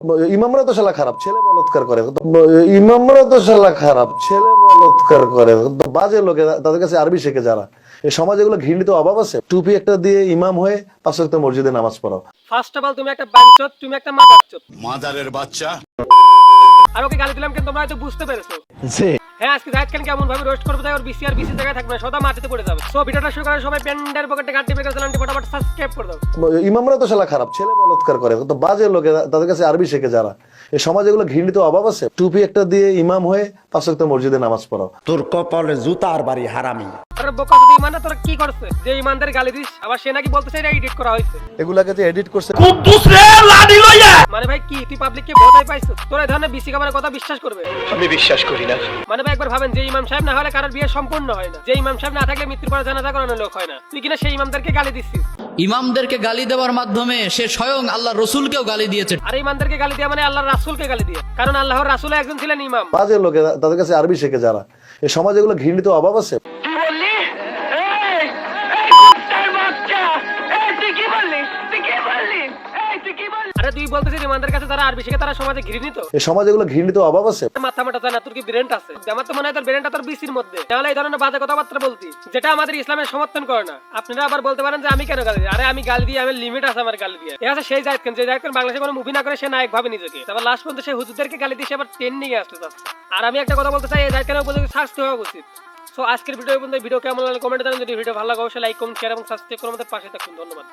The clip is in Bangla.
ইমামরা তো শালা খারাপ, ছেলে বলৎকার করে। ইমামরা তো শালা খারাপ, ছেলে বলৎকার করে। বাজে লোকে, তাদের কাছে আরবি শেখে যারা। এই সমাজে এগুলো ঘৃণিত অভাব আছে। টুপি একটা দিয়ে ইমাম হয়ে 5 ওয়াক্ত মসজিদে নামাজ পড়াও। ফার্স্ট অফ অল তুমি একটা বাঞ্চত, তুমি একটা মাদারচোদ। মাদারের বাচ্চা। আর ওকে গালি দিলাম কিন্তু তোমরা হয়তো বুঝতে পেরেছো। হ্যাঁ, আজকে জাহিদ খান কেমন ভাবে রোস্ট করবো তাই ওর বিসি আর বিসি জায়গায় থাকবে না, সদা মাটিতে পড়ে যাবে। সো ভিডিওটা শুরু করে সবাই পেন্ডের পকেটে গাঁটি বের করে চ্যানেলটি ফটাফট সাবস্ক্রাইব করে দাও। ইমামরা তো শালা খারাপ, ছেলে বলৎকার করে। বাজে লোকে, তাদের কাছে আরবি শেখে যারা। এই সমাজে এগুলো ঘৃণিত অভাব আছে। টুপি একটা দিয়ে ইমাম হয়ে 5 ওয়াক্ত মসজিদে নামাজ পড়াও। তোর কপালে জুতার বাড়ি হারামি। আরে বোকা যদি ইমান না, তোরা কি করছে যে ইমানদের গালি দিস? আবার সে নাকি বলতেছে এটা এডিট করা হয়েছে। এগুলাকে যে এডিট করছে, মানে ভাই কি তুই পাবলিককে ভোটাই পাইছিস? তোরা এই ধরনের বিসি খাবারের কথা বিশ্বাস করবে? আমি বিশ্বাস করি না। মানে ভাই একবার ভাবেন, যে ইমাম সাহেব না হলে কারোর বিয়ে সম্পূর্ণ হয় না, যে ইমাম সাহেব না থাকলে মৃত্যুর পরে জানাজা করানোর লোক হয় না। তুই কিনা সেই ইমামদেরকে গালি দিচ্ছিস। ইমামদেরকে গালি দেওয়ার মাধ্যমে সে স্বয়ং আল্লাহ রসুলকেও গালি দিয়েছে। আর ইমামদেরকে গালি দেওয়া মানে আল্লাহর রাসূলকে গালি দিয়ে, কারণ আল্লাহর রাসূল একজন ছিলেন ইমাম। বাজে লোকে, তাদের কাছে আরবি শেখে যারা। এই সমাজে এগুলো ঘৃণিত অভাব আছে। আরে তুই বলতেছিস ইমানদের কাছে যারা আরবি শেখে তারা সমাজে ঘৃণিত? এই সমাজে এগুলো ঘৃণিত অভাব আছে। মাথা মোটা যায় না, তোর কি ব্রেনটা আছে? আমার তো মনে হয় তোর ব্রেনটা তোর বিসির মধ্যে। তাহলে এই ধরনের বাজে কথাবার্তা বলতি, যেটা আমাদের ইসলামের সমর্থন করে না। আপনারা আবার বলতে পারেন যে আমি কেন গালি দিই? আরে আমি গালি দিই, আমি লিমিট আছে আমার গালি দিয়ে। এ আছে সেই জাহিদ খান, যে জাহিদ খান বাংলাদেশে কোনো মুভি না করে সে নায়ক ভাবে নিজেকে। তারপর লাস্ট পর্যন্ত সে হুজুরদেরকে গালি দিয়ে সে আবার ট্রেন্ডিং এ আসতে চাচ্ছে। আর আমি একটা কথা বলতে চাই, এই জাহিদ খানের উপযোগী শাস্তি হওয়া উচিত। সো আজকের ভিডিও পর্যন্ত। ভিডিও কেমন লাগলো কমেন্টে জানান। যদি ভিডিও ভালো লাগে অবশ্যই লাইক, কমেন্ট, শেয়ার এবং সাবস্ক্রাইব করে আমাদের পাশে থাকুন। ধন্যবাদ।